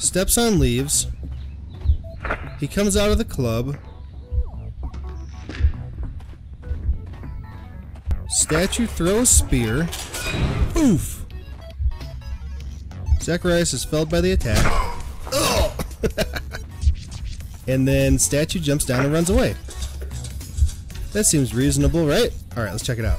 steps on leaves. He comes out of the club. Statue throws spear. Oof! Zacharias is felled by the attack. Oh! And then statue jumps down and runs away. That seems reasonable, right? Alright, let's check it out.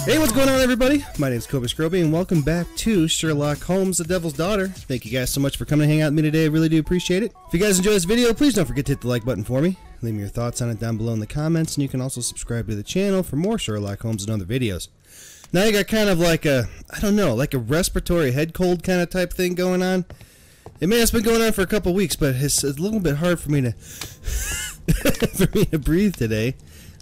Hey, what's going on, everybody? My name is Kobe Scroby, and welcome back to Sherlock Holmes, the Devil's Daughter. Thank you guys so much for coming to hang out with me today. I really do appreciate it. If you guys enjoy this video, please don't forget to hit the like button for me. Leave me your thoughts on it down below in the comments, and you can also subscribe to the channel for more Sherlock Holmes and other videos. Now I got kind of like a, I don't know, like a respiratory head cold kind of type thing going on. It may have been going on for a couple weeks, but it's a little bit hard for me to breathe today.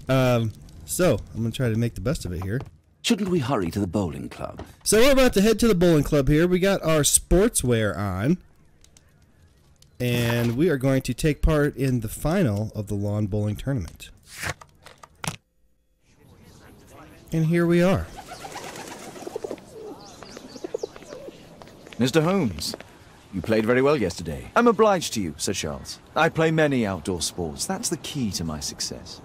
So I'm gonna try to make the best of it here. Shouldn't we hurry to the bowling club? So we're about to head to the bowling club here. We got our sportswear on. And we are going to take part in the final of the lawn bowling tournament. And here we are. Mr. Holmes, you played very well yesterday. I'm obliged to you, Sir Charles. I play many outdoor sports. That's the key to my success.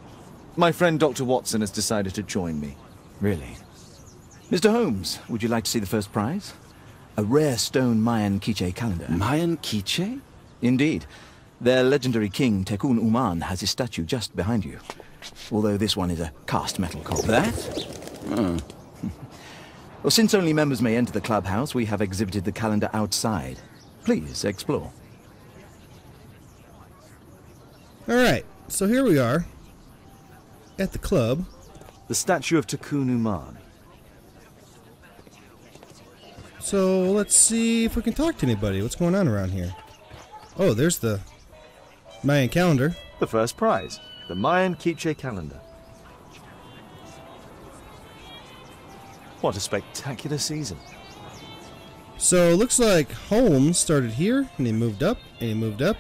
My friend Dr. Watson has decided to join me. Really? Mr. Holmes, would you like to see the first prize? A rare stone Mayan quiche calendar. Mayan quiche? Indeed. Their legendary king, Tacun Uman, has his statue just behind you. Although this one is a cast metal copy. That? Oh. Well, since only members may enter the clubhouse, we have exhibited the calendar outside. Please, explore. Alright, so here we are at the club. The statue of Tacun Uman. So let's see if we can talk to anybody. What's going on around here? Oh, there's the Mayan calendar. The first prize, the Mayan quiche calendar. What a spectacular season. So it looks like Holmes started here, and he moved up, and he moved up,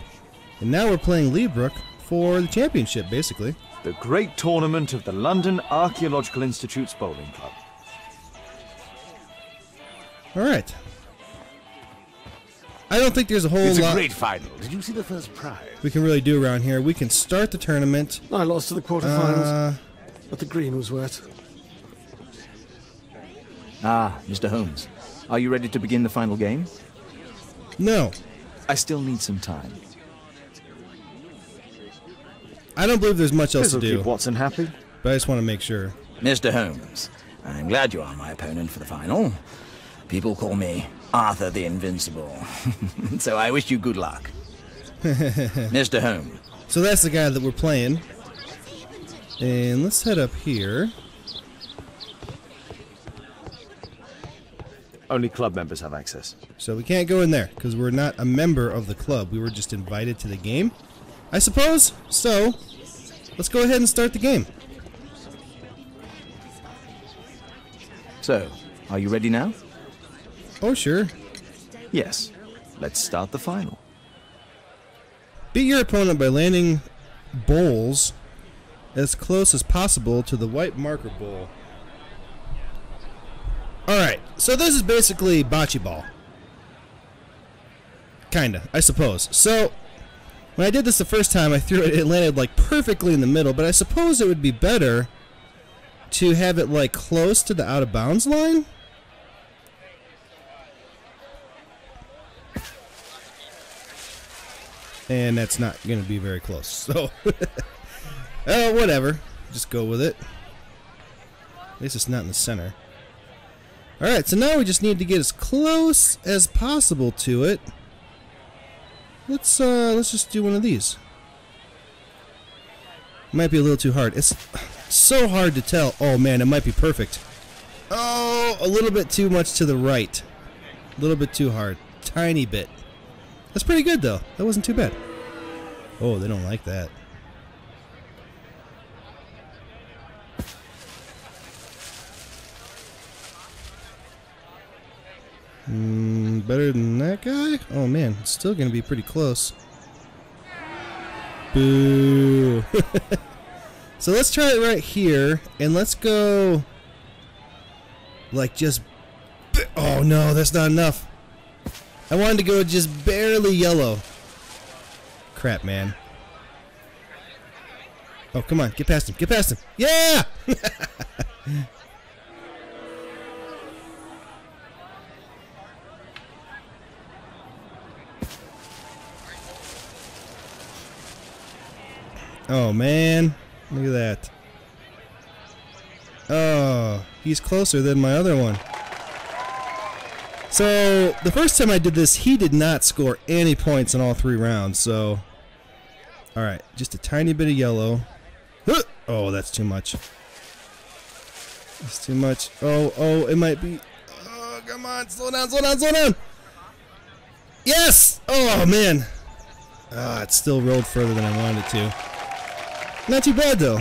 and now we're playing Leebrook for the championship, basically. The great tournament of the London Archaeological Institute's bowling club. Alright. I don't think there's a whole lot... It's a great final. Did you see the first prize? we can really do around here. We can start the tournament. I lost to the quarterfinals, but the green was wet. Ah, Mr. Holmes, are you ready to begin the final game? No. I still need some time. I don't believe there's much else to This'll do, keep Watson happy. but I just want to make sure. Mr. Holmes, I'm glad you are my opponent for the final. People call me Arthur the Invincible. So I wish you good luck. Mr. Holmes. So that's the guy that we're playing. And let's head up here. Only club members have access. So we can't go in there, because we're not a member of the club. We were just invited to the game, I suppose. So, let's go ahead and start the game. So, are you ready now? Oh, sure. Yes. Let's start the final. Beat your opponent by landing bowls as close as possible to the white marker bowl. Alright, so this is basically bocce ball. Kinda, I suppose. So, when I did this the first time, I threw it, it landed like perfectly in the middle, but I suppose it would be better to have it like close to the out of bounds line. And that's not going to be very close, so whatever. Just go with it. At least it's not in the center. Alright, so now we just need to get as close as possible to it. Let's just do one of these. Might be a little too hard. It's so hard to tell. Oh man, it might be perfect. Oh, a little bit too much to the right. A little bit too hard. Tiny bit. That's pretty good though. That wasn't too bad. Oh, they don't like that. Better than that guy? Oh man, it's still gonna be pretty close. Boo. So let's try it right here, and let's go like just... Oh no, that's not enough. I wanted to go just barely yellow. Crap, man. Oh, come on, get past him, get past him. Yeah! Oh man, look at that. Oh, he's closer than my other one. So the first time I did this, he did not score any points in all 3 rounds. So, all right, just a tiny bit of yellow. Oh, that's too much. It's too much. Oh, it might be. Oh, come on, slow down, slow down, slow down. Yes. Oh man. Ah, it still rolled further than I wanted it to. Not too bad though.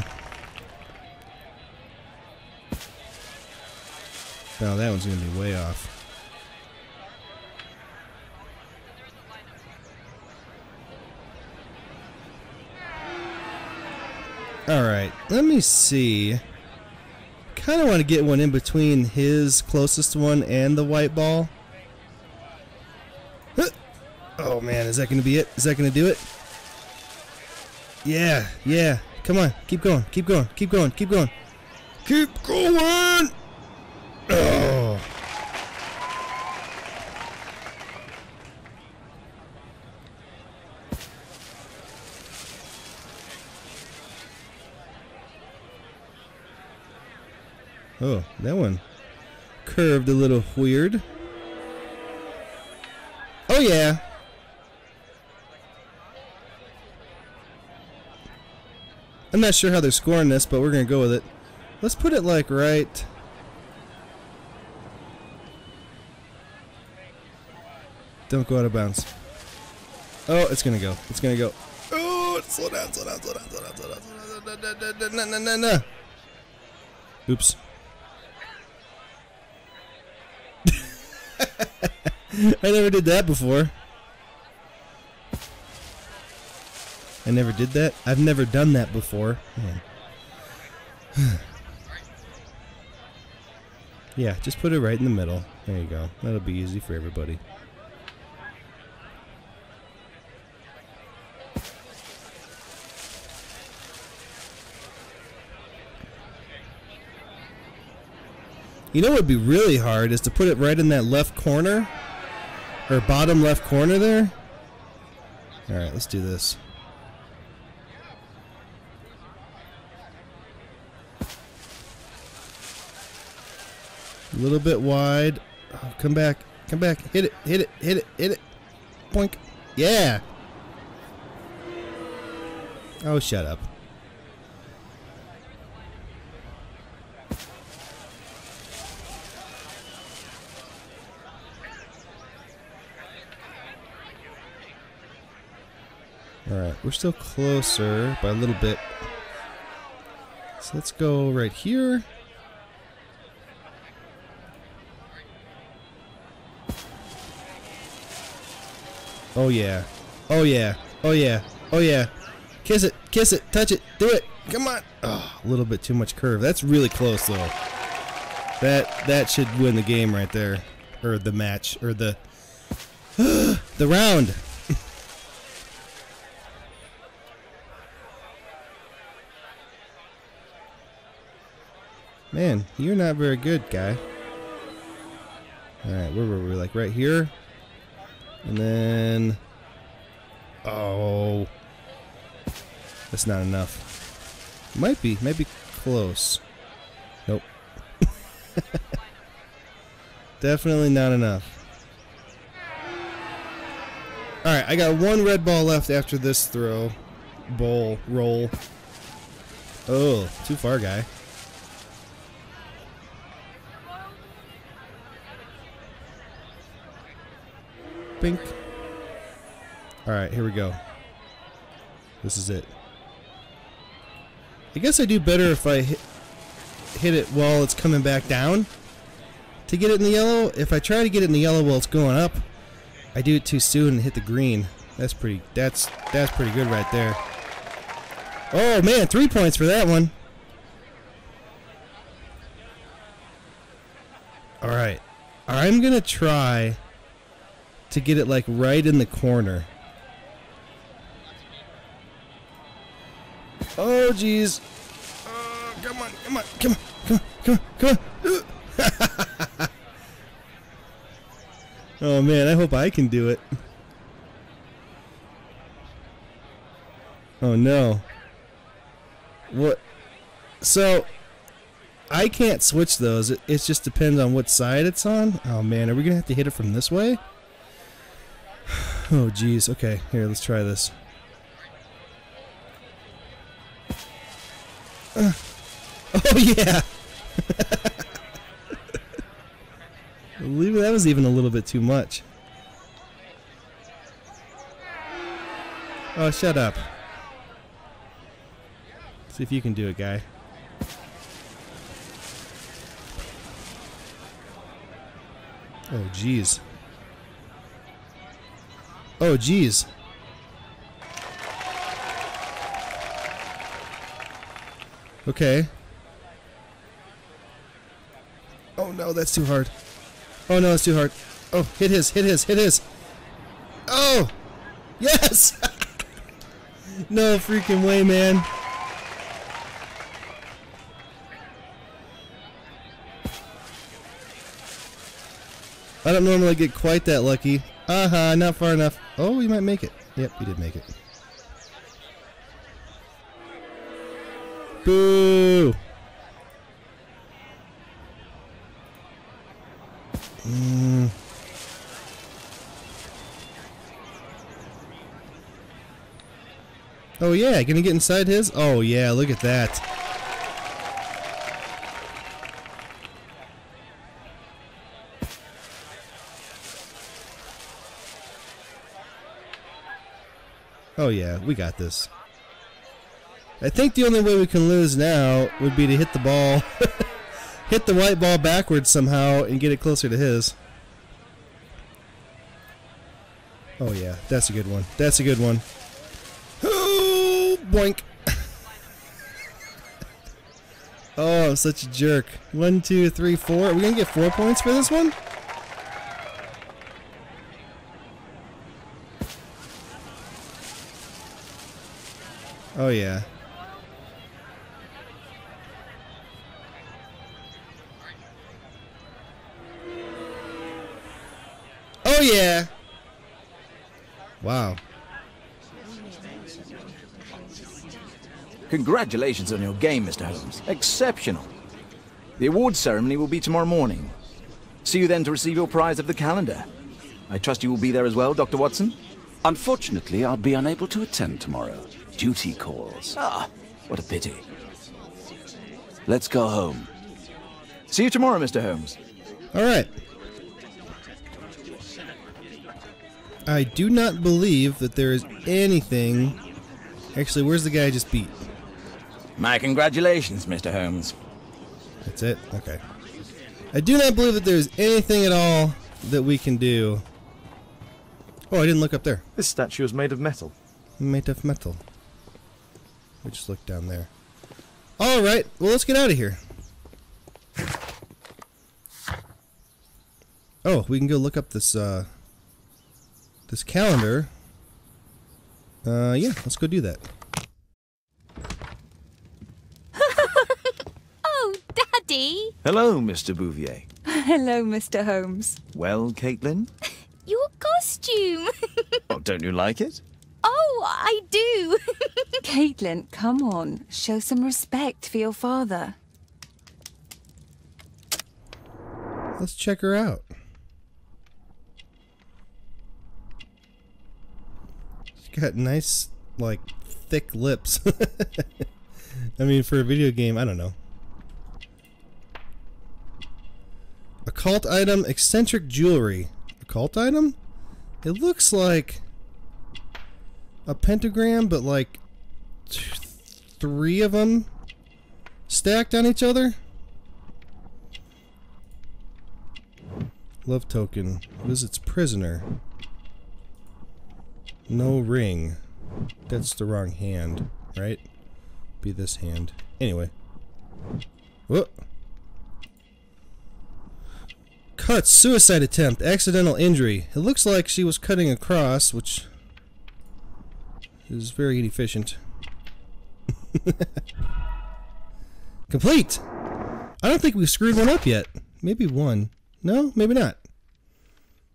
No, that one's gonna be way off. Alright, let me see. Kind of want to get one in between his closest one and the white ball. Oh man, is that going to be it? Is that going to do it? Yeah, yeah. Come on, keep going, keep going, keep going, keep going. Keep going! Oh. Oh, that one curved a little weird. Oh yeah. I'm not sure how they're scoring this, but we're gonna go with it. Let's put it like right. Don't go out of bounds. Oh, it's gonna go. It's gonna go. Oh, slow down, slow down, slow down, slow down, slow down, slow down. No. Oops. I never did that before. I never did that? I've never done that before. Yeah, just put it right in the middle. There you go. That'll be easy for everybody. You know what would be really hard is to put it right in that left corner. Or bottom left corner there. Alright, let's do this. A little bit wide. Oh, come back. Come back. Hit it. Hit it. Hit it. Hit it. Boink. Yeah. Oh, shut up. Alright, we're still closer by a little bit. So let's go right here. Oh yeah. Oh yeah. Oh yeah. Oh yeah. Kiss it. Kiss it. Touch it. Do it. Come on. Oh, a little bit too much curve. That's really close though. That should win the game right there. Or the match. Or the the round. Man, you're not very good, guy. Alright, where were we? Like right here? And then... Oh. That's not enough. Might be close. Nope. Definitely not enough. Alright, I got one red ball left after this throw. Roll. Oh, too far, guy. Bink. Alright, here we go. This is it. I guess I do better if I hit it while it's coming back down to get it in the yellow. If I try to get it in the yellow while it's going up, I do it too soon and hit the green. That's pretty good right there. Oh man, 3 points for that one. Alright. I'm gonna try to get it like right in the corner. Oh jeez. Oh, come on, come on, come on, come on, come on, come on. Oh man, I hope I can do it. Oh no. What? So, I can't switch those. It just depends on what side it's on. Oh man, are we gonna have to hit it from this way? Oh jeez. Okay, here, let's try this. Oh yeah. I believe that was even a little bit too much. Oh, shut up. See if you can do it, guy. Oh, jeez. Oh, jeez. Okay. Oh, no, that's too hard. Oh, no, it's too hard. Oh, hit his, hit his, hit his. Oh! Yes! No freaking way, man. I don't normally get quite that lucky. Not far enough. Oh, you might make it. Yep, you did make it. Boo! Oh yeah, gonna get inside his? Oh yeah, look at that. Oh yeah, we got this. I think the only way we can lose now would be to hit the ball, hit the white ball backwards somehow and get it closer to his. Oh yeah, that's a good one. That's a good one. Oh, boink. Oh, I'm such a jerk. 1, 2, 3, 4. Are we gonna get 4 points for this one? Oh yeah. Oh yeah. Wow. Congratulations on your game, Mr. Holmes. Exceptional. The awards ceremony will be tomorrow morning. See you then to receive your prize of the calendar. I trust you will be there as well, Dr. Watson? Unfortunately, I'll be unable to attend tomorrow. Duty calls. Ah, what a pity. Let's go home. See you tomorrow, Mr. Holmes. All right. I do not believe that there is anything... Actually, where's the guy I just beat? My congratulations, Mr. Holmes. That's it? Okay. I do not believe that there's anything at all that we can do. Oh, I didn't look up there. This statue is made of metal. Made of metal. We just looked down there. Alright, well let's get out of here. Oh, we can go look up this, this calendar. Yeah, let's go do that. Oh, Daddy! Hello, Mr. Bouvier. Hello, Mr. Holmes. Well, Caitlin? Your costume! Oh, don't you like it? Oh, I do! Caitlin, come on. Show some respect for your father. Let's check her out. She's got nice, like, thick lips. I mean, for a video game, I don't know. Occult item, eccentric jewelry. Occult item? It looks like a pentagram, but like 3 of them stacked on each other. Love token. Visits prisoner. No ring. That's the wrong hand, right? Be this hand. Anyway. Whoop. Cut. Suicide attempt. Accidental injury. It looks like she was cutting across, which is very inefficient. Complete! I don't think we've screwed one up yet. Maybe one. No, maybe not.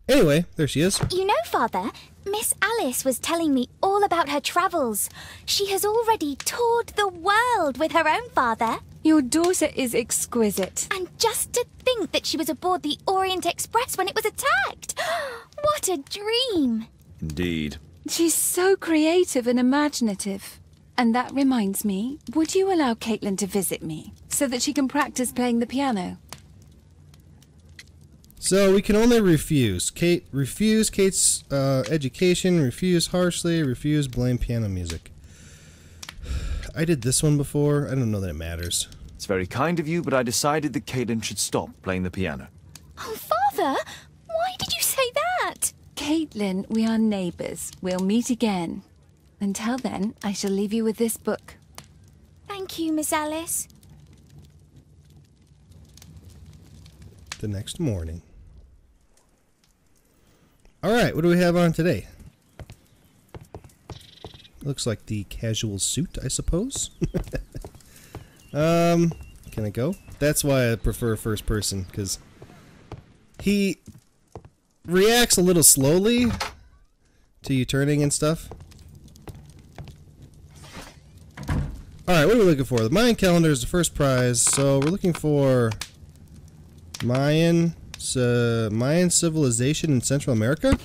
Anyway, there she is. You know, Father, Miss Alice was telling me all about her travels. She has already toured the world with her own father. Your daughter is exquisite. And just to think that she was aboard the Orient Express when it was attacked. What a dream. Indeed. She's so creative and imaginative. And that reminds me, would you allow Caitlin to visit me so that she can practice playing the piano? So we can only refuse. Refuse Kate's education, refuse harshly, refuse blame piano music. I did this one before. I don't know that it matters. It's very kind of you, but I decided that Caitlin should stop playing the piano. Oh, Father, why did you say that? Caitlin, we are neighbours. We'll meet again. Until then, I shall leave you with this book. Thank you, Miss Alice. The next morning. Alright, what do we have on today? Looks like the casual suit, I suppose. Can I go? That's why I prefer first person, because he reacts a little slowly to you turning and stuff. Alright, what are we looking for? The Mayan calendar is the first prize, so we're looking for Mayan civilization in Central America?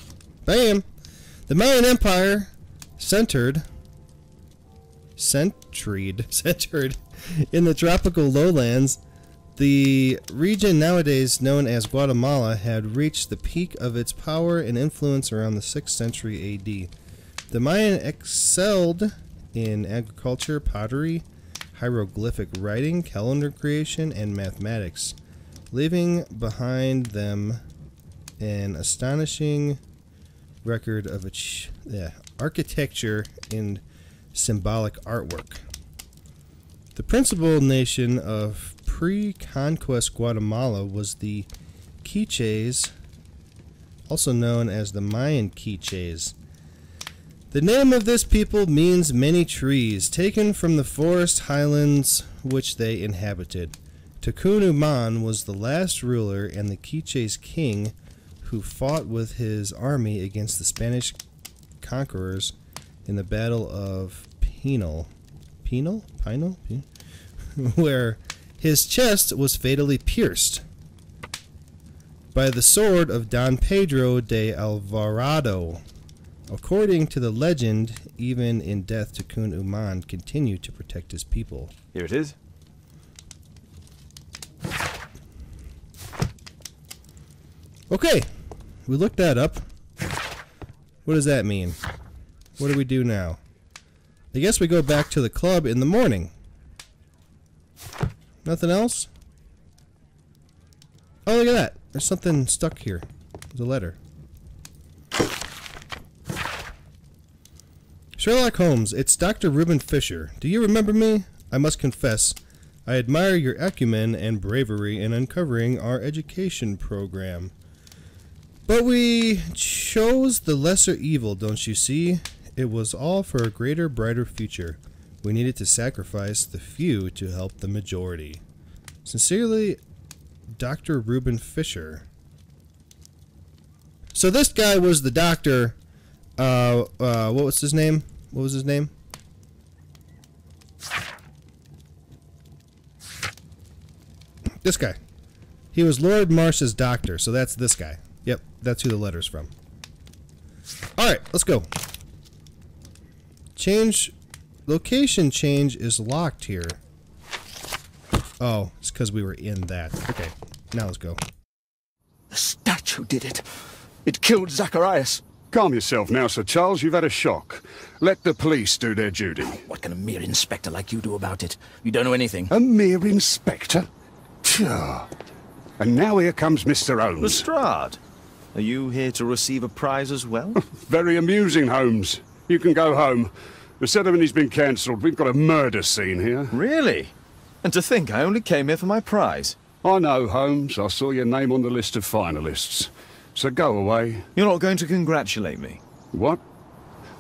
Bam! The Mayan Empire centered in the tropical lowlands. The region nowadays known as Guatemala had reached the peak of its power and influence around the 6th century AD. The Mayan excelled in agriculture, pottery, hieroglyphic writing, calendar creation, and mathematics, leaving behind them an astonishing record of architecture and symbolic artwork. The principal nation of pre-conquest Guatemala was the Quiches, also known as the Mayan Quiches. The name of this people means many trees, taken from the forest highlands which they inhabited. Tacun Uman was the last ruler and the Quiches king who fought with his army against the Spanish conquerors in the Battle of Pinal, where his chest was fatally pierced by the sword of Don Pedro de Alvarado. According to the legend, even in death, Tacun Uman continued to protect his people. Here it is. Okay, we looked that up. What does that mean? What do we do now? I guess we go back to the club in the morning. Nothing else? Oh, look at that. There's something stuck here. There's a letter. Sherlock Holmes, it's Dr. Reuben Fisher. Do you remember me? I must confess, I admire your acumen and bravery in uncovering our education program. But we chose the lesser evil, don't you see? It was all for a greater, brighter future. We needed to sacrifice the few to help the majority. Sincerely, Dr. Reuben Fisher. So this guy was the doctor. What was his name? What was his name? This guy. He was Lord Marsh's doctor, so that's this guy. Yep, that's who the letter's from. Alright, let's go. Location change is locked here. Oh, it's because we were in that. Okay, now let's go. The statue did it. It killed Zacharias. Calm yourself now, Sir Charles. You've had a shock. Let the police do their duty. What can a mere inspector like you do about it? You don't know anything. A mere inspector? Phew. And now here comes Mr. Holmes. Lestrade, are you here to receive a prize as well? Very amusing, Holmes. You can go home. The ceremony's been cancelled. We've got a murder scene here. Really? And to think I only came here for my prize. I know, Holmes. I saw your name on the list of finalists. So go away. You're not going to congratulate me? What?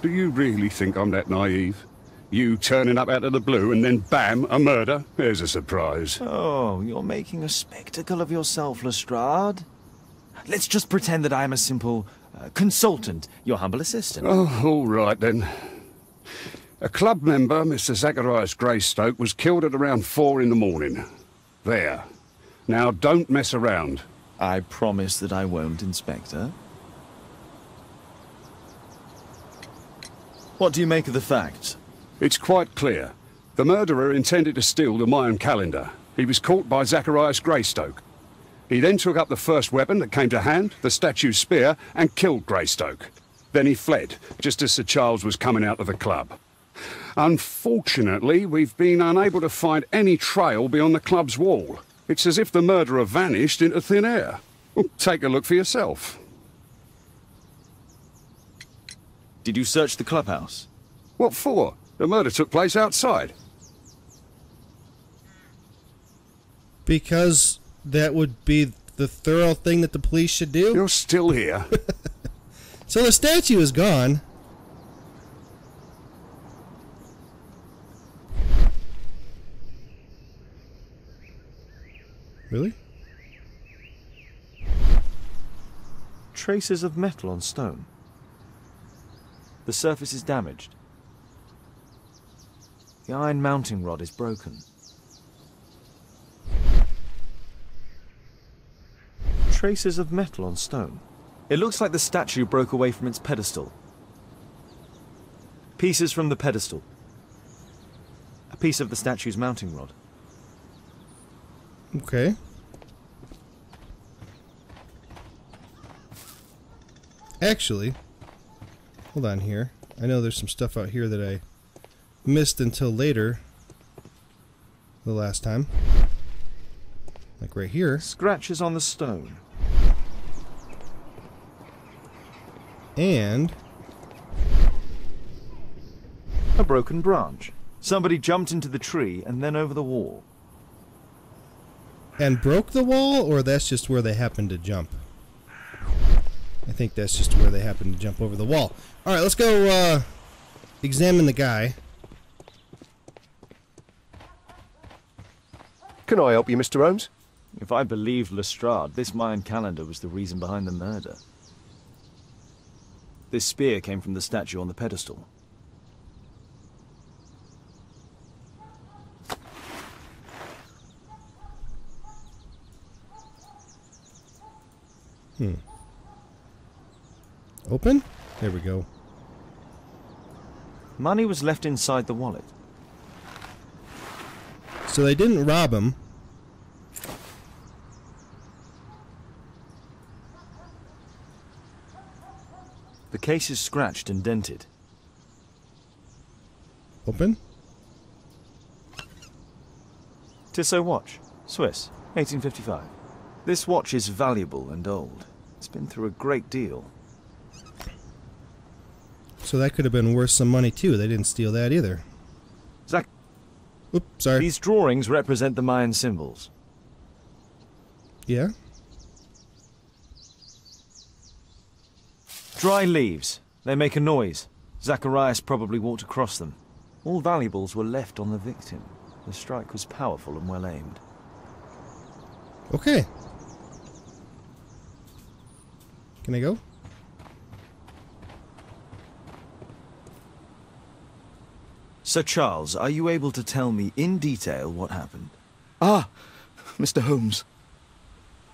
Do you really think I'm that naive? You turning up out of the blue and then bam, a murder? There's a surprise. Oh, you're making a spectacle of yourself, Lestrade. Let's just pretend that I am a simple consultant, your humble assistant. Oh, all right then. A club member, Mr. Zacharias Greystoke, was killed at around 4 in the morning. There. Now, don't mess around. I promise that I won't, Inspector. What do you make of the facts? It's quite clear. The murderer intended to steal the Mayan calendar. He was caught by Zacharias Greystoke. He then took up the first weapon that came to hand, the statue's spear, and killed Greystoke. Then he fled, just as Sir Charles was coming out of the club. Unfortunately, we've been unable to find any trail beyond the club's wall. It's as if the murderer vanished into thin air. Well, take a look for yourself. Did you search the clubhouse? What for? The murder took place outside. Because that would be the thorough thing that the police should do? You're still here. So the statue is gone. Really? Traces of metal on stone. The surface is damaged. The iron mounting rod is broken. Traces of metal on stone. It looks like the statue broke away from its pedestal. Pieces from the pedestal. A piece of the statue's mounting rod. Okay. Actually, hold on here. I know there's some stuff out here that I missed until later. The last time. Like right here. Scratches on the stone. And a broken branch. Somebody jumped into the tree and then over the wall. And broke the wall, or that's just where they happened to jump? I think that's just where they happened to jump over the wall. Alright, let's go examine the guy. Can I help you, Mr. Holmes? If I believed Lestrade, this Mayan calendar was the reason behind the murder. This spear came from the statue on the pedestal. Open? There we go. Money was left inside the wallet. So they didn't rob him. The case is scratched and dented. Open? Tissot watch. Swiss. 1855. This watch is valuable and old. It's been through a great deal. So that could have been worth some money too. They didn't steal that either. Zach. Oops, sorry. These drawings represent the Mayan symbols. Yeah? Dry leaves. They make a noise. Zacharias probably walked across them. All valuables were left on the victim. The strike was powerful and well aimed. Okay. Can I go? Sir Charles, are you able to tell me in detail what happened? Ah, Mr. Holmes.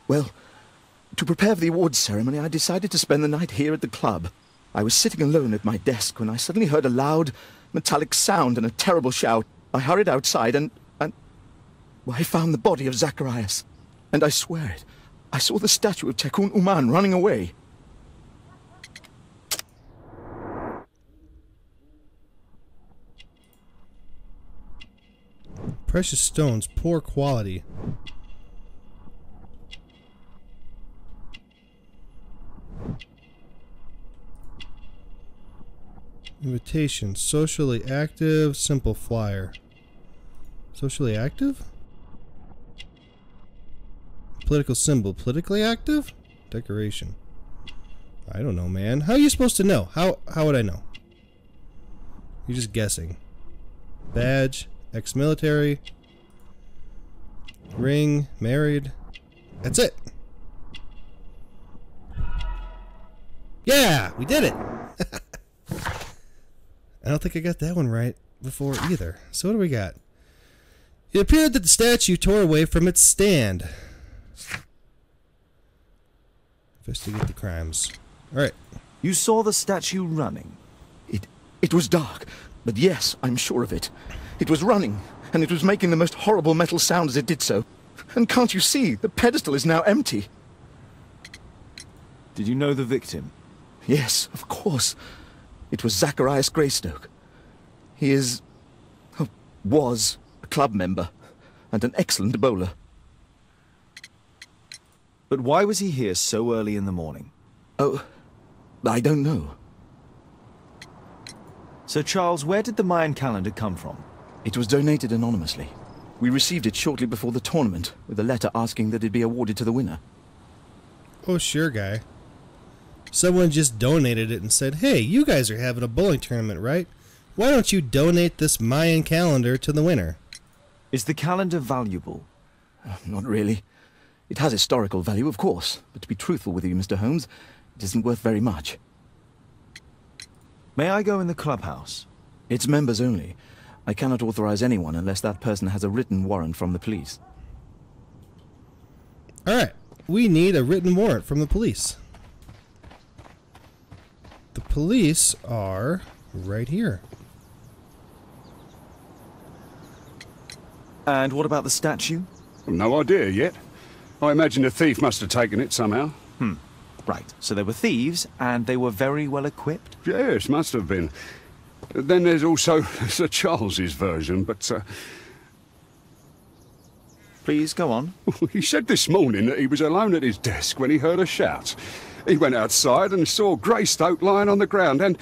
Well, to prepare for the awards ceremony, I decided to spend the night here at the club. I was sitting alone at my desk when I suddenly heard a loud, metallic sound and a terrible shout. I hurried outside and well, I found the body of Zacharias. And I swear it, I saw the statue of Tacun Uman running away. Precious stones, poor quality. Invitation. Socially active. Simple flyer. Socially active? Political symbol. Politically active? Decoration. I don't know, man. How are you supposed to know? How would I know? You're just guessing. Badge. Ex-military. Ring. Married. That's it. Yeah! We did it! I don't think I got that one right before either. So what do we got? It appeared that the statue tore away from its stand. Investigate the crimes. Alright. You saw the statue running? It was dark, but yes, I'm sure of it. It was running, and it was making the most horrible metal sound as it did so. And can't you see? The pedestal is now empty. Did you know the victim? Yes, of course. It was Zacharias Greystoke. He is... was a club member, and an excellent bowler. But why was he here so early in the morning? Oh, I don't know. Sir Charles, where did the Mayan calendar come from? It was donated anonymously. We received it shortly before the tournament, with a letter asking that it be awarded to the winner. Oh, sure, guy. Someone just donated it and said, hey, you guys are having a bowling tournament, right? Why don't you donate this Mayan calendar to the winner? Is the calendar valuable? Not really. It has historical value, of course, but to be truthful with you, Mr. Holmes, it isn't worth very much. May I go in the clubhouse? It's members only. I cannot authorize anyone unless that person has a written warrant from the police. Alright, we need a written warrant from the police. The police are right here. And what about the statue? No idea yet. I imagine the thief must have taken it somehow. Right, so they were thieves, and they were very well equipped? Yes, must have been. Then there's also Sir Charles's version, but... Please, go on. He said this morning that he was alone at his desk when he heard a shout. He went outside and saw Greystoke lying on the ground and...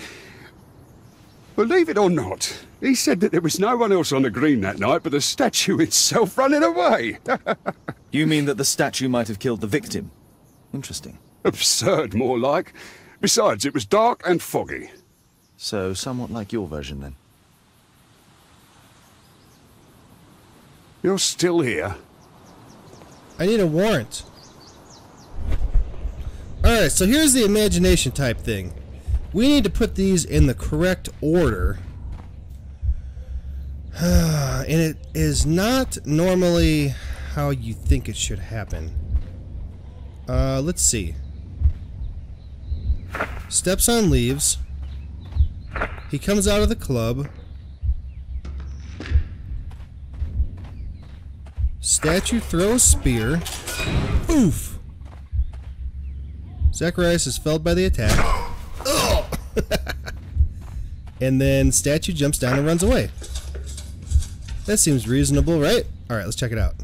Believe it or not, he said that there was no one else on the green that night but the statue itself running away. You mean that the statue might have killed the victim? Interesting. Absurd, more like. Besides, it was dark and foggy. So, somewhat like your version, then. You're still here? I need a warrant. Alright, so here's the imagination type thing. We need to put these in the correct order. And it is not normally how you think it should happen. Let's see. Steps on leaves. He comes out of the club. Statue throws spear. Oof! Zacharias is felled by the attack. And then statue jumps down and runs away. That seems reasonable, right? Alright, let's check it out.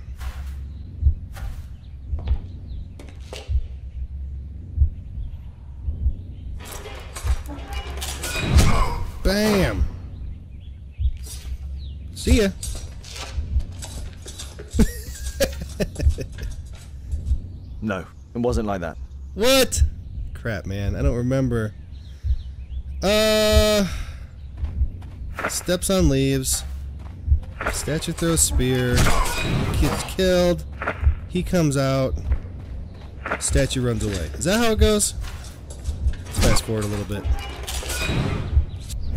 Bam! See ya! No, it wasn't like that. What? Crap, man. I don't remember. Steps on leaves. Statue throws spear. Kid's killed. He comes out. Statue runs away. Is that how it goes? Let's fast forward a little bit.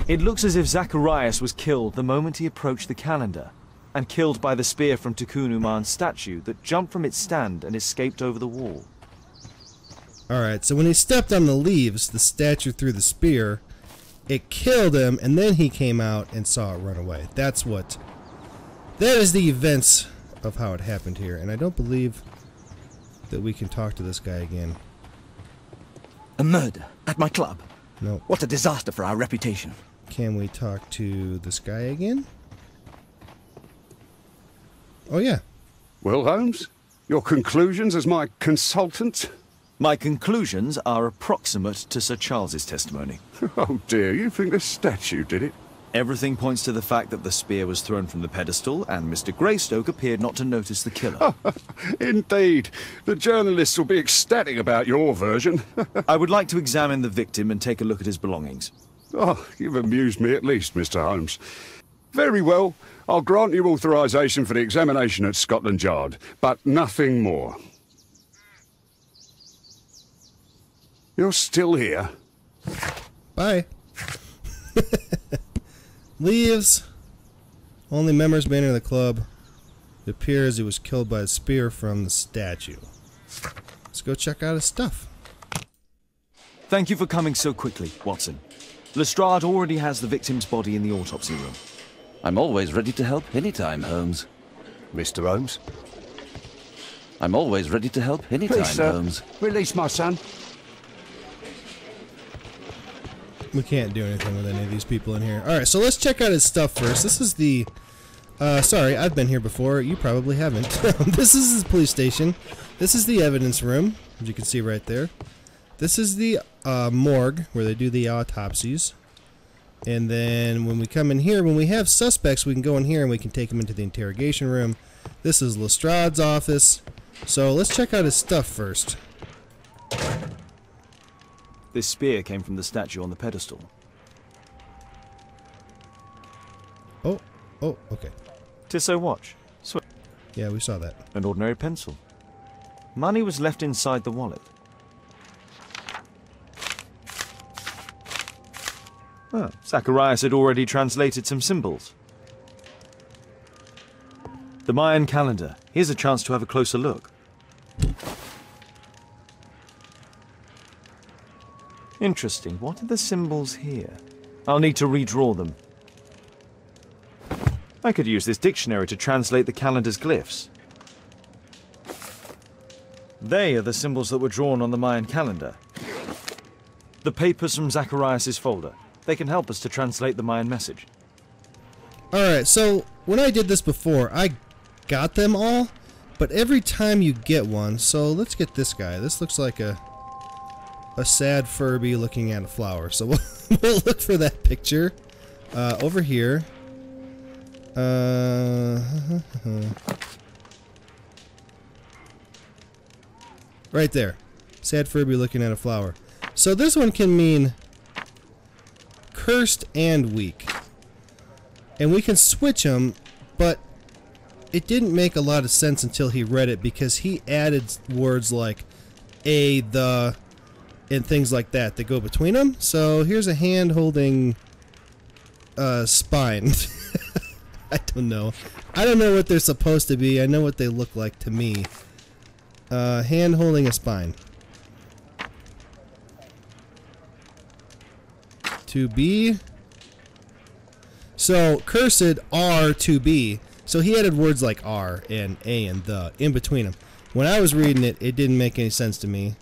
It looks as if Zacharias was killed the moment he approached the calendar, and killed by the spear from Tacun Uman's statue that jumped from its stand and escaped over the wall. Alright, so when he stepped on the leaves, the statue threw the spear, it killed him, and then he came out and saw it run away. That is the events of how it happened here, and I don't believe that we can talk to this guy again. A murder at my club? No. What a disaster for our reputation. Can we talk to this guy again? Oh, yeah. Well, Holmes, your conclusions as my consultant? My conclusions are approximate to Sir Charles's testimony. Oh dear, you think the statue did it? Everything points to the fact that the spear was thrown from the pedestal, and Mr. Greystoke appeared not to notice the killer. Indeed. The journalists will be ecstatic about your version. I would like to examine the victim and take a look at his belongings. Oh, you've amused me at least, Mr. Holmes. Very well. I'll grant you authorization for the examination at Scotland Yard, but nothing more. You're still here. Bye. Leaves. Only members may enter the club. It appears he was killed by a spear from the statue. Let's go check out his stuff. Thank you for coming so quickly, Watson. Lestrade already has the victim's body in the autopsy room. I'm always ready to help anytime, Holmes. Mr. Holmes? I'm always ready to help anytime, Please, sir, Holmes. release my son. We can't do anything with any of these people in here. Alright, so let's check out his stuff first. This is the... sorry, I've been here before. You probably haven't. This is his police station. This is the evidence room, as you can see right there. This is the morgue, where they do the autopsies. And then when we come in here, when we have suspects, we can go in here and we can take them into the interrogation room. This is Lestrade's office. So let's check out his stuff first. This spear came from the statue on the pedestal. Oh, okay. Tissot watch. Yeah, we saw that. An ordinary pencil. Money was left inside the wallet. Well, Zacharias had already translated some symbols. The Mayan calendar. Here's a chance to have a closer look. Interesting. What are the symbols here? I'll need to redraw them. I could use this dictionary to translate the calendar's glyphs. They are the symbols that were drawn on the Mayan calendar. The papers from Zacharias' folder. They can help us to translate the Mayan message. Alright, so when I did this before, I got them all, but every time you get one, so let's get this guy. This looks like a sad Furby looking at a flower. So we'll look for that picture over here. Right there. Sad Furby looking at a flower. So this one can mean cursed and weak. And we can switch them, but it didn't make a lot of sense until he read it, because he added words like a, the, and things like that that go between them. So here's a hand holding spine. I don't know. I don't know what they're supposed to be. I know what they look like to me. Hand holding a spine. To be. So cursed are to be. So he added words like are and a and the in between them. When I was reading it, it didn't make any sense to me.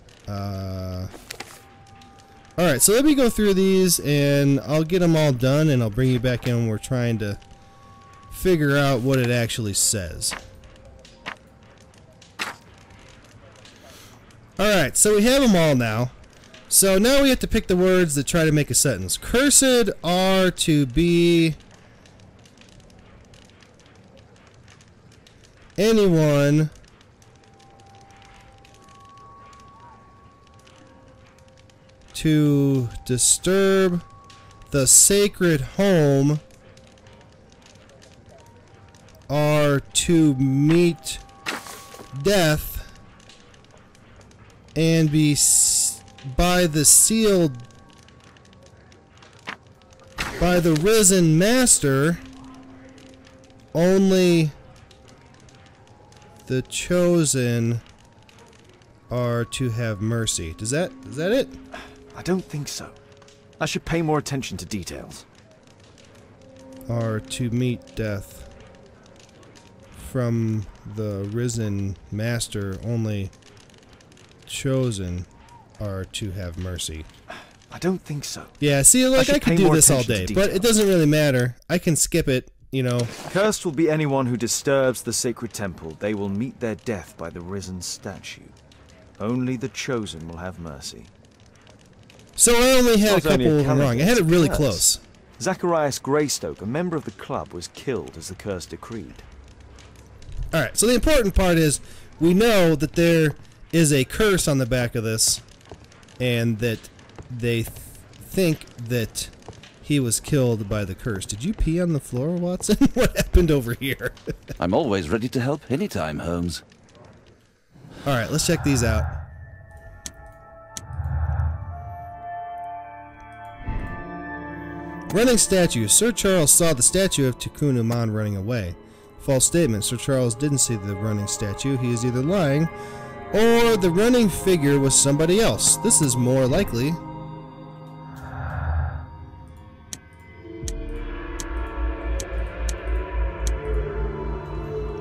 Alright, so let me go through these and I'll get them all done and I'll bring you back in when we're trying to figure out what it actually says. Alright, so we have them all now. So now we have to pick the words that try to make a sentence. Cursed are to be anyone to disturb the sacred home are to meet death and be by the sealed by the risen master. Only the chosen are to have mercy. Is that it? I don't think so. I should pay more attention to details. Are to meet death from the risen master. Only chosen are to have mercy. I don't think so. Yeah, see, like I could do this all day, but it doesn't really matter. I can skip it, you know. Cursed will be anyone who disturbs the sacred temple. They will meet their death by the risen statue. Only the chosen will have mercy. So I only had a It's not only couple of them calendar, wrong. I had it it's a really curse. close. Zacharias Greystoke, a member of the club, was killed as the curse decreed. Alright, so the important part is we know that there is a curse on the back of this, and that they think that he was killed by the curse. Did you pee on the floor, Watson? What happened over here? I'm always ready to help anytime, Holmes. Alright, let's check these out. Running statue. Sir Charles saw the statue of Tacun Uman running away. False statement. Sir Charles didn't see the running statue. He is either lying, or the running figure was somebody else. This is more likely.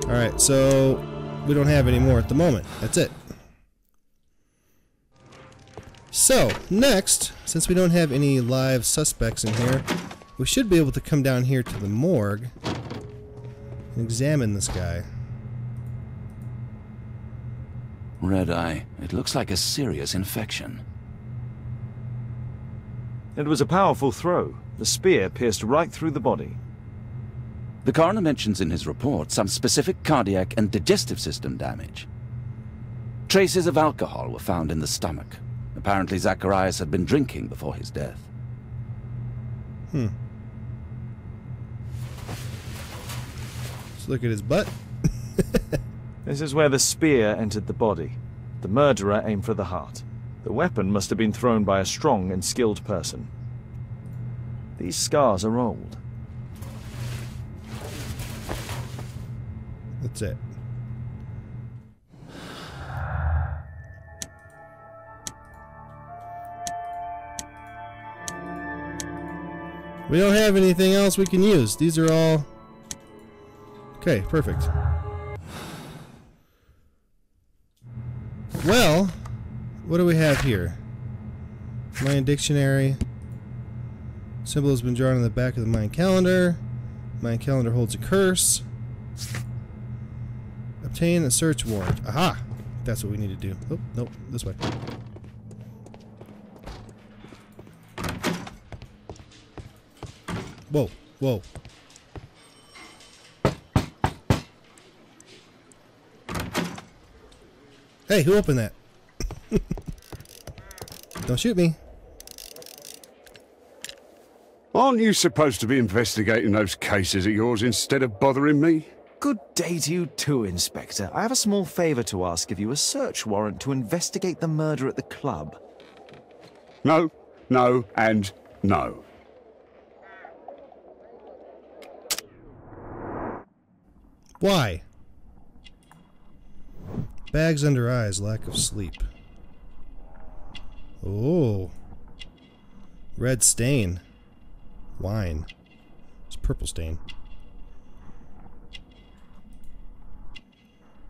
Alright, so we don't have any more at the moment. That's it. So, next, since we don't have any live suspects in here, we should be able to come down here to the morgue and examine this guy. Red eye. It looks like a serious infection. It was a powerful throw. The spear pierced right through the body. The coroner mentions in his report some specific cardiac and digestive system damage. Traces of alcohol were found in the stomach. Apparently Zacharias had been drinking before his death. Let's look at his butt. This is where the spear entered the body. The murderer aimed for the heart. The weapon must have been thrown by a strong and skilled person. These scars are old. That's it. We don't have anything else we can use. These are all... Okay, perfect. Well, what do we have here? Mayan dictionary. Symbol has been drawn on the back of the Mayan calendar. Mayan calendar holds a curse. Obtain a search warrant. Aha! That's what we need to do. Oh, nope, this way. Whoa, whoa. Hey, who opened that? Don't shoot me. Aren't you supposed to be investigating those cases of yours instead of bothering me? Good day to you too, Inspector. I have a small favor to ask of you, a search warrant to investigate the murder at the club. No, no, and no. Why? Bags under eyes, lack of sleep. Oh. Red stain. Wine. It's purple stain.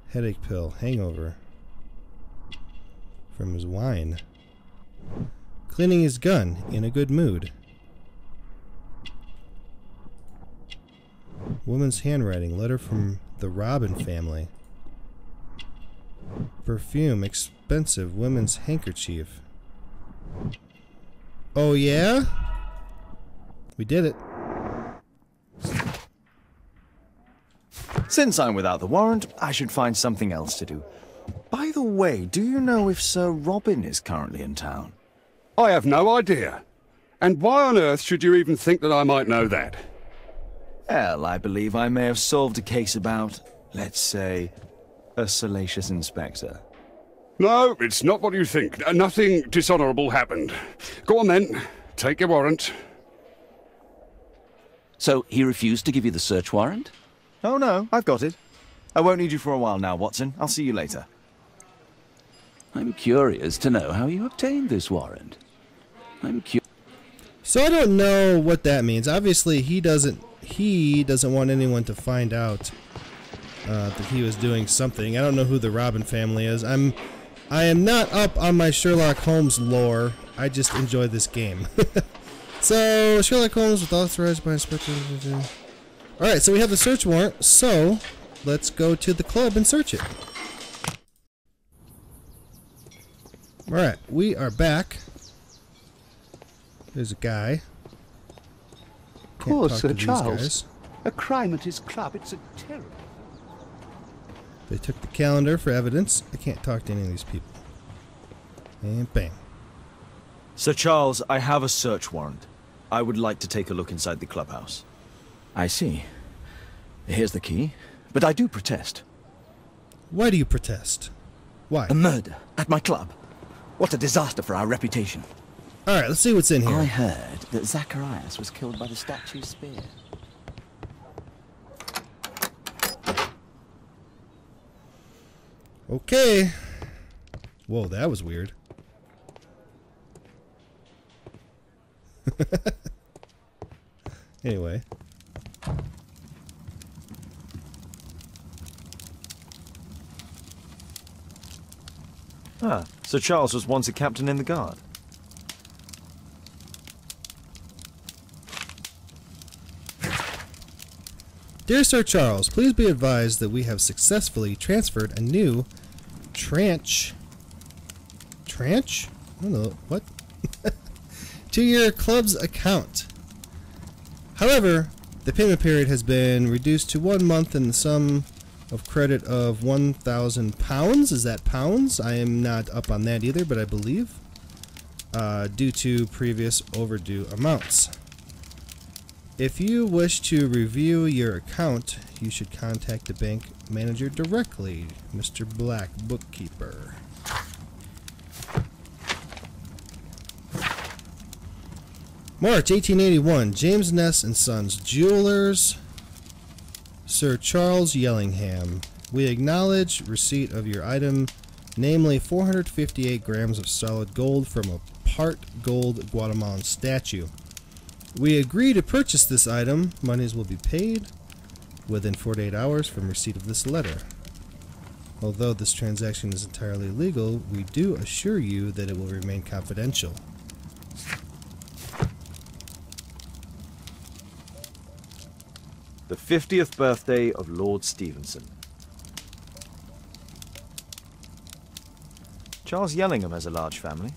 Headache pill. Hangover. From his wine. Cleaning his gun. In a good mood. Woman's handwriting. Letter from the Robin family. Perfume. Expensive. Women's handkerchief. Oh yeah? We did it. Since I'm without the warrant, I should find something else to do. By the way, do you know if Sir Robin is currently in town? I have no idea. And why on earth should you even think that I might know that? Well, I believe I may have solved a case about, let's say, a salacious inspector. No, it's not what you think. Nothing dishonourable happened. Go on then. Take your warrant. So he refused to give you the search warrant? Oh no, I've got it. I won't need you for a while now, Watson. I'll see you later. I'm curious to know how you obtained this warrant. So I don't know what that means. Obviously, he doesn't want anyone to find out that he was doing something. I don't know who the Robin family is. I am not up on my Sherlock Holmes lore. I just enjoy this game. So Sherlock Holmes was authorized by Inspector. Alright, so we have the search warrant, so let's go to the club and search it. Alright, we are back. There's a guy. Poor Sir these Charles. guys. A crime at his club. It's a terror. They took the calendar for evidence. I can't talk to any of these people. And bang. Sir Charles, I have a search warrant. I would like to take a look inside the clubhouse. I see. Here's the key. But I do protest. Why do you protest? Why? A murder at my club. What a disaster for our reputation. Alright, let's see what's in here. I heard that Zacharias was killed by the statue spear. Okay. Whoa, that was weird. Anyway. Ah, Sir Charles was once a captain in the guard. Dear Sir Charles, please be advised that we have successfully transferred a new tranche? I don't know, what? To your club's account. However, the payment period has been reduced to 1 month and the sum of credit of £1,000. Is that pounds? I am not up on that either, but I believe. Due to previous overdue amounts. If you wish to review your account, you should contact the bank manager directly, Mr. Black, bookkeeper. March 1881, James Ness and Sons, Jewelers, Sir Charles Yellingham. We acknowledge receipt of your item, namely 458 grams of solid gold from a part gold Guatemalan statue. We agree to purchase this item. Monies will be paid within 48 hours from receipt of this letter. Although this transaction is entirely legal, we do assure you that it will remain confidential. The 50th birthday of Lord Stevenson. Charles Yellingham has a large family.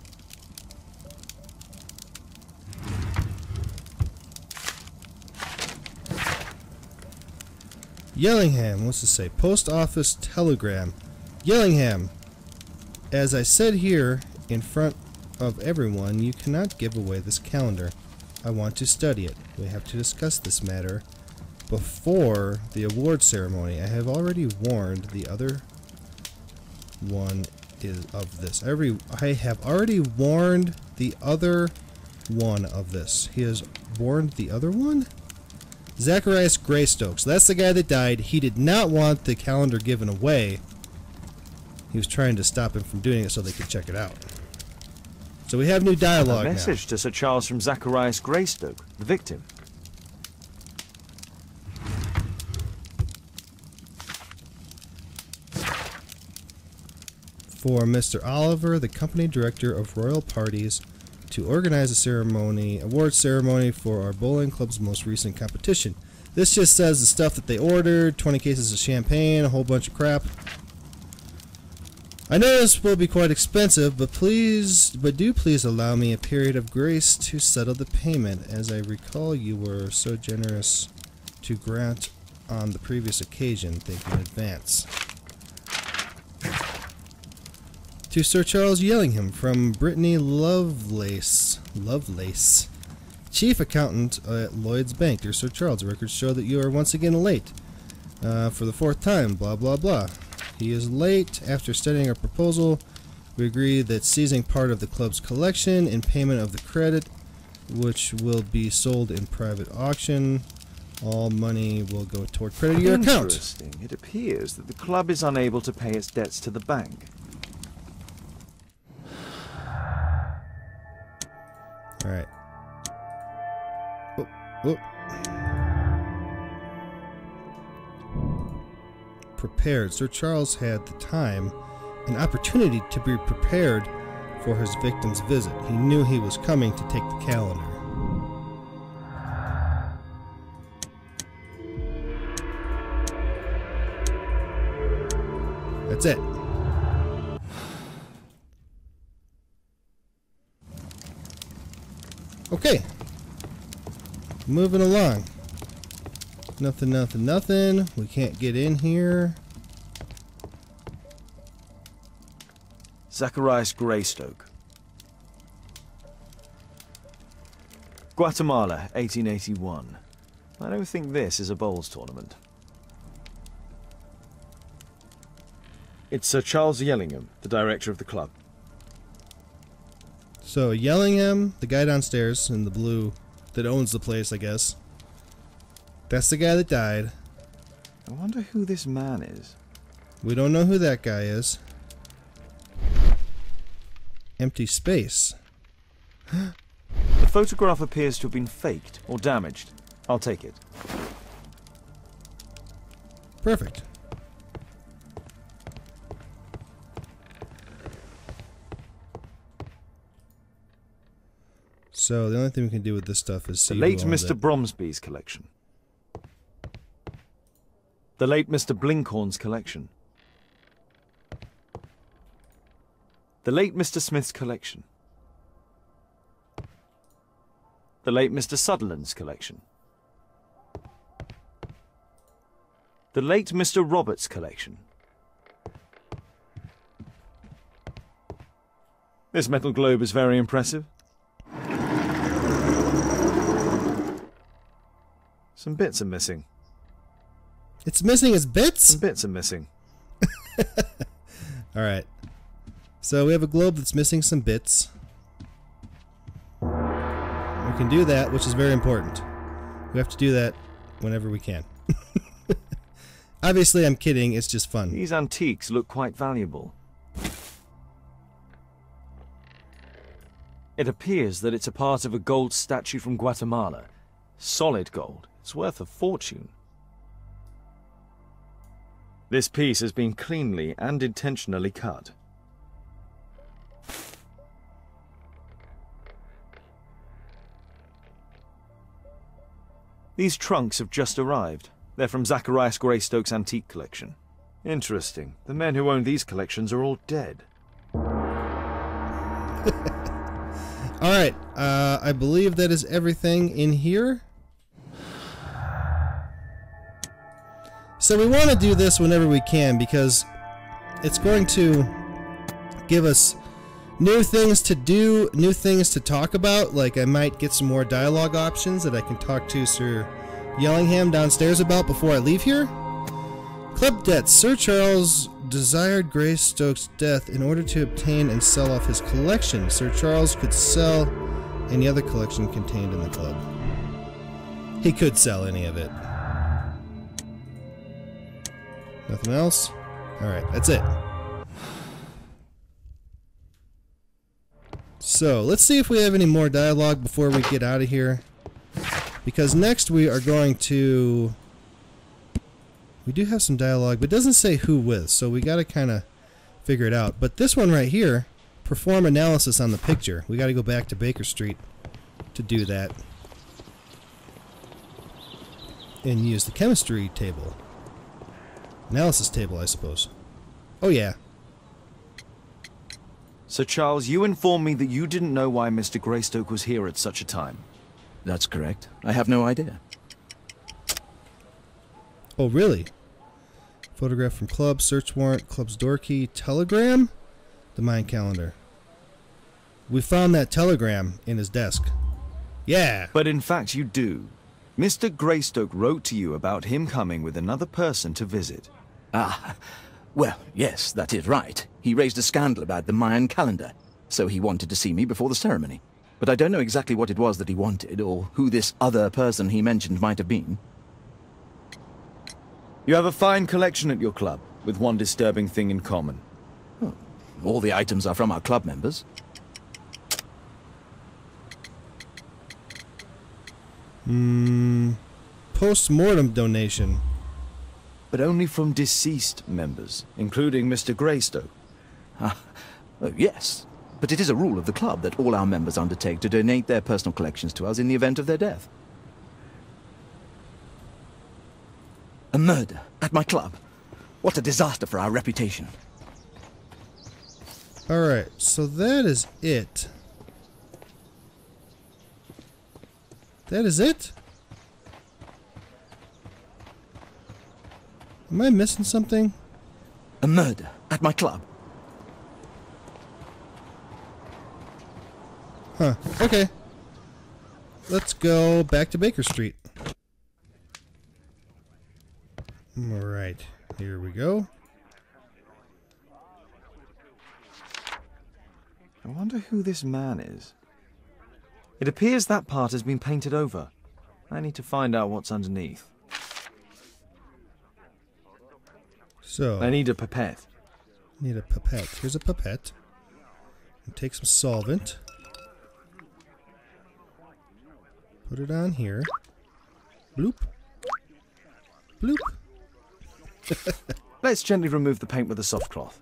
Yellingham, what's to say? Post office telegram. Yellingham, as I said here in front of everyone, you cannot give away this calendar. I want to study it. We have to discuss this matter before the award ceremony. I have already warned the other one of this. I have already warned the other one of this. He has warned the other one? Zacharias Greystoke. So that's the guy that died. He did not want the calendar given away. He was trying to stop him from doing it so they could check it out. So we have new dialogue now. A message to Sir Charles from Zacharias Greystoke, the victim. For Mr. Oliver, the company director of royal parties, to organize a award ceremony for our bowling club's most recent competition. This just says the stuff that they ordered, 20 cases of champagne, a whole bunch of crap. I know this will be quite expensive, but do please allow me a period of grace to settle the payment, as I recall you were so generous to grant on the previous occasion. Thank you in advance. To Sir Charles Yellingham from Brittany Lovelace, Chief Accountant at Lloyd's Bank. Dear Sir Charles, records show that you are once again late for the 4th time, blah blah blah. He is late. After studying our proposal, we agree that seizing part of the club's collection in payment of the credit, which will be sold in private auction, all money will go toward credit to your account. Interesting. It appears that the club is unable to pay its debts to the bank. Alright. Oh. Prepared. Sir Charles had the time and opportunity to be prepared for his victim's visit. He knew he was coming to take the calendar. That's it. Okay. Moving along. Nothing, nothing, nothing. We can't get in here. Zacharias Greystoke. Guatemala, 1881. I don't think this is a bowls tournament. It's Sir Charles Yellingham, the director of the club. So, Yellingham, the guy downstairs in the blue that owns the place, I guess. That's the guy that died. I wonder who this man is. We don't know who that guy is. Empty space. The photograph appears to have been faked or damaged. I'll take it. Perfect. So the only thing we can do with this stuff is see the late who owns Mr. it. Bromsby's collection. The late Mr. Blinkhorn's collection. The late Mr. Smith's collection. The late Mr. Sutherland's collection. The late Mr. Roberts' collection. This metal globe is very impressive. Some bits are missing. It's missing its bits? Some bits are missing. Alright. So we have a globe that's missing some bits. We can do that, which is very important. We have to do that whenever we can. Obviously, I'm kidding. It's just fun. These antiques look quite valuable. It appears that it's a part of a gold statue from Guatemala. Solid gold. It's worth a fortune. This piece has been cleanly and intentionally cut. These trunks have just arrived. They're from Zacharias Greystoke's antique collection. Interesting. The men who own these collections are all dead. Alright, I believe that is everything in here. So we want to do this whenever we can because it's going to give us new things to do, new things to talk about. Like I might get some more dialogue options that I can talk to Sir Yellingham downstairs about before I leave here. Club debts. Sir Charles desired Greystoke's death in order to obtain and sell off his collection. Sir Charles could sell any other collection contained in the club. He could sell any of it. Nothing else? Alright, that's it. So, let's see if we have any more dialogue before we get out of here. Because next we are going to... We do have some dialogue, but it doesn't say who with, so we gotta kinda figure it out. But this one right here, perform analysis on the picture. We gotta go back to Baker Street to do that. And use the chemistry table. Analysis table, I suppose. Oh, yeah. Sir Charles, you informed me that you didn't know why Mr. Greystoke was here at such a time. That's correct. I have no idea. Oh, really? Photograph from club, search warrant, club's door key, telegram? The mine calendar. We found that telegram in his desk. Yeah! But in fact you do. Mr. Greystoke wrote to you about him coming with another person to visit. Ah, well, yes, that is right. He raised a scandal about the Mayan calendar, so he wanted to see me before the ceremony. But I don't know exactly what it was that he wanted, or who this other person he mentioned might have been. You have a fine collection at your club, with one disturbing thing in common. Oh, all the items are from our club members. Post-mortem donation. But only from deceased members, including Mr. Greystoke. Yes, but it is a rule of the club that all our members undertake to donate their personal collections to us in the event of their death. A murder at my club. What a disaster for our reputation. Alright, so that is it. That is it? Am I missing something? A murder at my club. Huh. Okay. Let's go back to Baker Street. Alright. Here we go. I wonder who this man is. It appears that part has been painted over. I need to find out what's underneath. So, I need a pipette. Need a pipette. Here's a pipette. And take some solvent. Put it on here. Bloop. Bloop. Let's gently remove the paint with a soft cloth.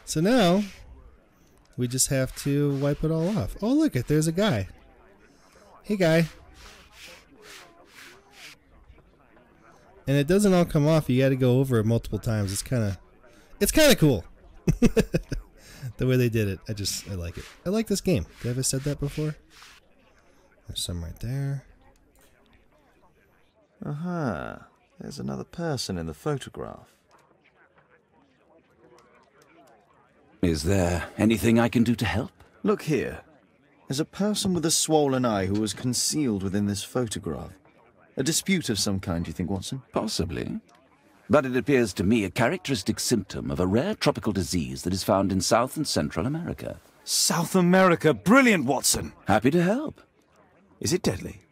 So now, we just have to wipe it all off. Oh, look it, there's a guy. Hey, guy. And it doesn't all come off. You got to go over it multiple times. It's kind of cool. The way they did it. I like it. I like this game. Have I said that before? There's some right there. Aha. There's another person in the photograph. Is there anything I can do to help? Look here. There's a person with a swollen eye who was concealed within this photograph. A dispute of some kind, do you think, Watson? Possibly. But it appears to me a characteristic symptom of a rare tropical disease that is found in South and Central America. South America! Brilliant, Watson! Happy to help. Is it deadly?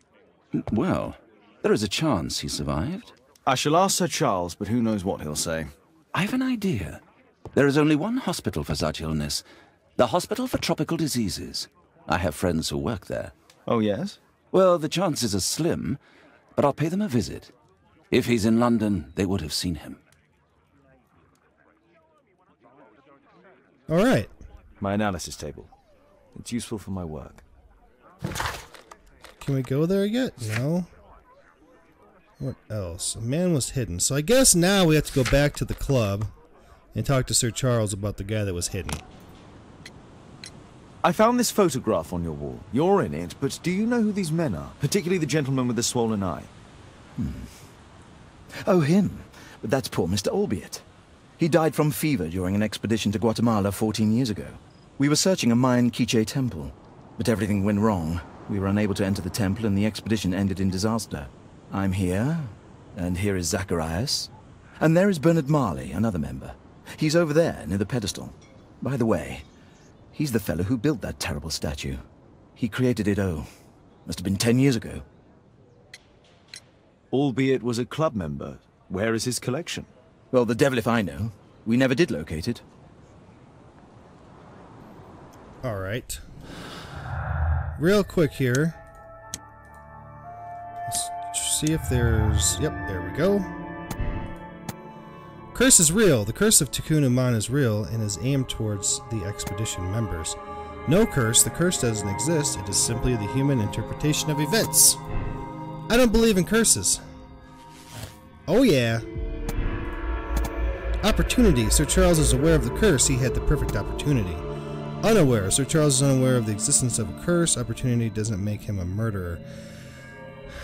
Well, there is a chance he survived. I shall ask Sir Charles, but who knows what he'll say. I have an idea. There is only one hospital for such illness. The Hospital for Tropical Diseases. I have friends who work there. Oh, yes? Well, the chances are slim, but I'll pay them a visit. If he's in London, they would have seen him. All right. My analysis table. It's useful for my work. Can we go there yet? No. What else? A man was hidden. So I guess now we have to go back to the club and talk to Sir Charles about the guy that was hidden. I found this photograph on your wall. You're in it, but do you know who these men are? Particularly the gentleman with the swollen eye. Oh, him. But that's poor Mr. Albeit. He died from fever during an expedition to Guatemala 14 years ago. We were searching a Mayan Quiche temple, but everything went wrong. We were unable to enter the temple and the expedition ended in disaster. I'm here, and here is Zacharias, and there is Bernard Marley, another member. He's over there, near the pedestal. By the way, he's the fellow who built that terrible statue. He created it, must have been 10 years ago. Albeit was a club member. Where is his collection? Well, the devil if I know. We never did locate it. All right. Real quick here. Let's see if there's... Yep, there we go. Curse is real. The curse of Tacun Uman is real and is aimed towards the expedition members. No curse. The curse doesn't exist. It is simply the human interpretation of events. I don't believe in curses. Oh yeah. Opportunity. Sir Charles is aware of the curse. He had the perfect opportunity. Unaware. Sir Charles is unaware of the existence of a curse. Opportunity doesn't make him a murderer.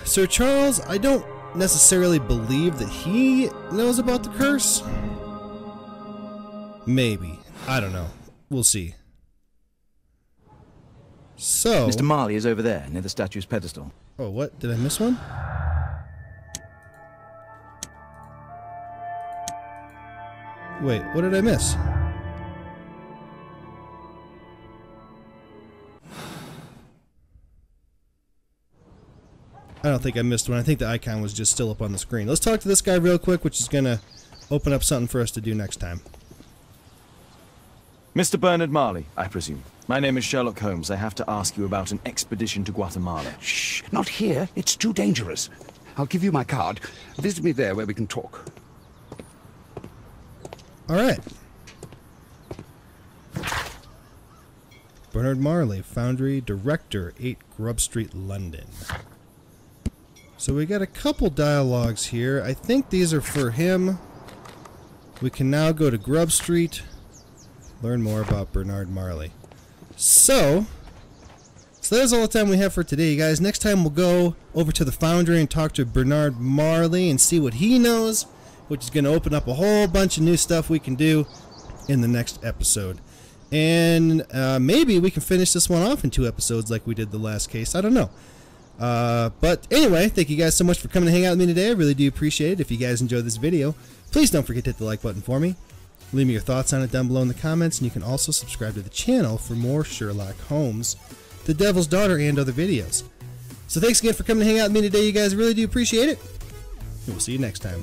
Sir Charles, I don't necessarily believe that he knows about the curse. Maybe. I don't know. We'll see. So... Mr. Marley is over there, near the statue's pedestal. Oh, what? Did I miss one? Wait, what did I miss? I don't think I missed one. I think the icon was just still up on the screen. Let's talk to this guy real quick, which is going to open up something for us to do next time. Mr. Bernard Marley, I presume. My name is Sherlock Holmes. I have to ask you about an expedition to Guatemala. Shh, not here. It's too dangerous. I'll give you my card. Visit me there where we can talk. All right. Bernard Marley, Foundry Director, 8 Grub Street, London. So we got a couple dialogues here. I think these are for him. We can now go to Grub Street, learn more about Bernard Marley. So that's all the time we have for today, you guys. Next time we'll go over to the Foundry and talk to Bernard Marley and see what he knows, which is going to open up a whole bunch of new stuff we can do in the next episode. And maybe we can finish this one off in 2 episodes like we did the last case. I don't know. But anyway, thank you guys so much for coming to hang out with me today. I really do appreciate it. If you guys enjoyed this video, please don't forget to hit the like button for me. Leave me your thoughts on it down below in the comments, and you can also subscribe to the channel for more Sherlock Holmes, The Devil's Daughter, and other videos. So thanks again for coming to hang out with me today, you guys. I really do appreciate it. And we'll see you next time.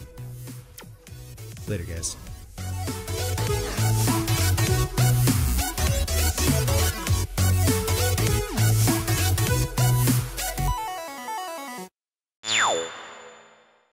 Later, guys.